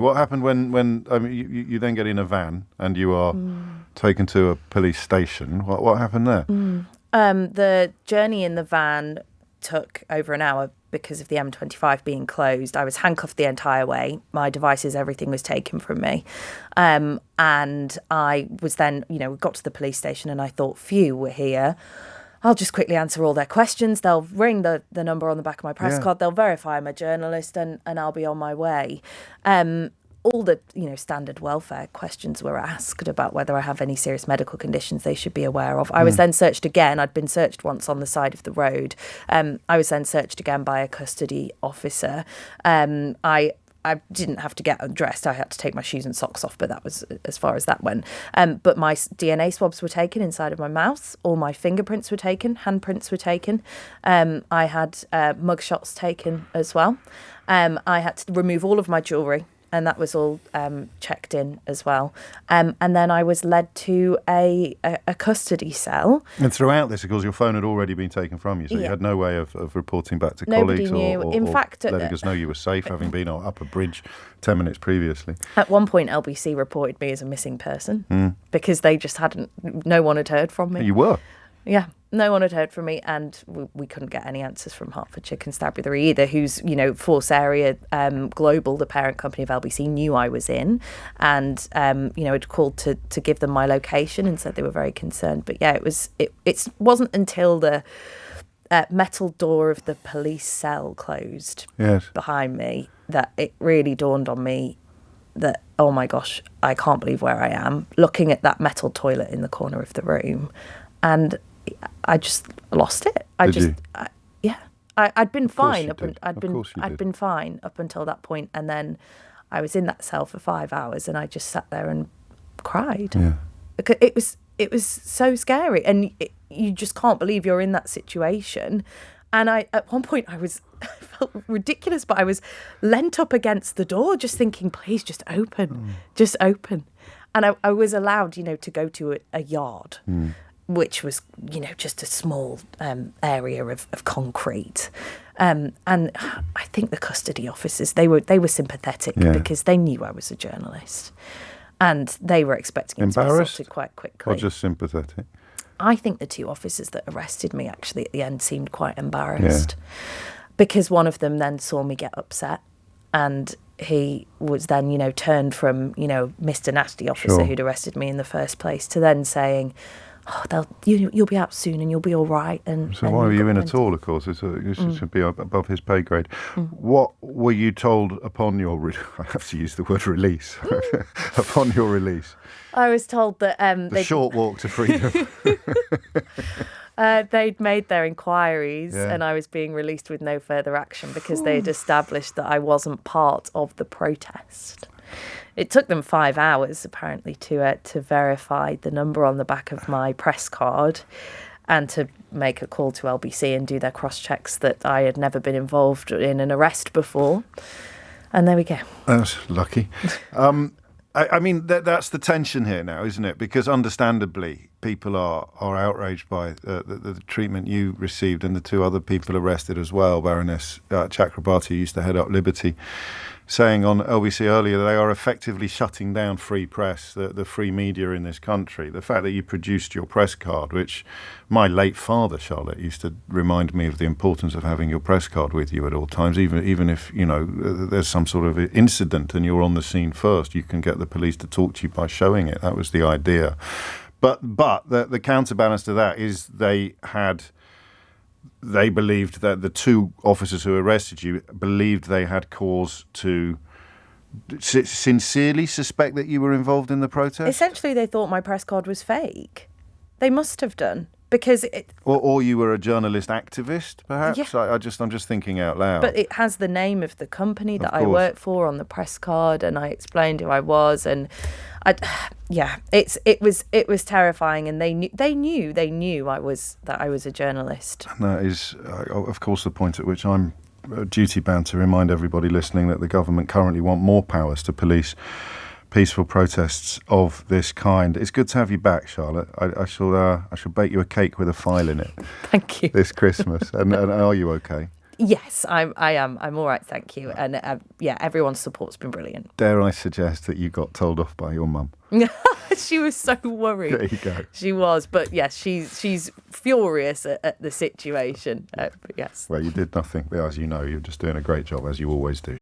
What happened when you then get in a van and you are taken to a police station? What happened there? The journey in the van took over an hour because of the M25 being closed. I was handcuffed the entire way. My devices, everything was taken from me. And I was then, we got to the police station and I thought, phew, we're here. I'll just quickly answer all their questions. They'll ring the number on the back of my press card. They'll verify I'm a journalist and I'll be on my way. All the, standard welfare questions were asked about whether I have any serious medical conditions they should be aware of. I was then searched again. I'd been searched once on the side of the road. I was then searched again by a custody officer. I didn't have to get undressed. I had to take my shoes and socks off, but that was as far as that went. But my DNA swabs were taken inside of my mouth. All my fingerprints were taken. Handprints were taken. I had mugshots taken as well. I had to remove all of my jewellery, and that was all checked in as well. And then I was led to a custody cell. And throughout this, of course, your phone had already been taken from you, so you had no way of reporting back to Nobody colleagues knew. or In fact, letting us know you were safe, having been up a bridge 10 minutes previously. At one point, LBC reported me as a missing person because they just no one had heard from me. You were? Yeah, no one had heard from me, and we couldn't get any answers from Hertfordshire Constabulary either, whose, Force Area Global, the parent company of LBC, knew I was in, and, had called to give them my location and said they were very concerned. But yeah, it wasn't until the metal door of the police cell closed behind me that it really dawned on me that, oh my gosh, I can't believe where I am, looking at that metal toilet in the corner of the room. And I just lost it. I'd been fine. I'd been fine up until that point, and then I was in that cell for 5 hours, and I just sat there and cried. Yeah. It was so scary, and you just can't believe you're in that situation. And at one point I felt ridiculous, but I was leant up against the door, just thinking, please, just open, just open. And I was allowed, to go to a yard. Which was, just a small area of concrete. And I think the custody officers, they were sympathetic because they knew I was a journalist. And they were expecting it to be sorted quite quickly. Or just sympathetic? I think the two officers that arrested me actually at the end seemed quite embarrassed. Because one of them then saw me get upset. And he was then, turned from, Mr. Nasty officer who'd arrested me in the first place to then saying, oh, you'll be out soon and you'll be all right. So why were you in at all, of course? It should be above his pay grade. What were you told upon your, I have to use the word release, upon your release? I was told that... the short walk to freedom. They'd made their inquiries and I was being released with no further action because they'd established that I wasn't part of the protest. It took them 5 hours, apparently, to verify the number on the back of my press card and to make a call to LBC and do their cross-checks that I had never been involved in an arrest before. And there we go. That's lucky. I mean, that's the tension here now, isn't it? Because understandably, people are outraged by the treatment you received and the two other people arrested as well, Baroness Chakrabarti, who used to head up Liberty, saying on LBC earlier that they are effectively shutting down free press, the free media in this country. The fact that you produced your press card, which my late father, Charlotte, used to remind me of the importance of having your press card with you at all times, even if, there's some sort of incident and you're on the scene first, you can get the police to talk to you by showing it. That was the idea. But the counterbalance to that is they believed that the two officers who arrested you believed they had cause to sincerely suspect that you were involved in the protest? Essentially, they thought my press card was fake. They must have done. Because or you were a journalist activist, perhaps? Yeah. I'm just thinking out loud. But it has the name of the company that I work for on the press card, and I explained who I was, and it was terrifying, and they knew I was a journalist. And that is, of course, the point at which I'm duty bound to remind everybody listening that the government currently want more powers to police peaceful protests of this kind. It's good to have you back, Charlotte. I shall bake you a cake with a file in it. Thank you. This Christmas. And are you okay? Yes, I am. I'm all right, thank you. And yeah, everyone's support's been brilliant. Dare I suggest that you got told off by your mum? She was so worried. There you go. She was, but yes, she's furious at the situation. But yes. Well, you did nothing. As you know, you're just doing a great job, as you always do.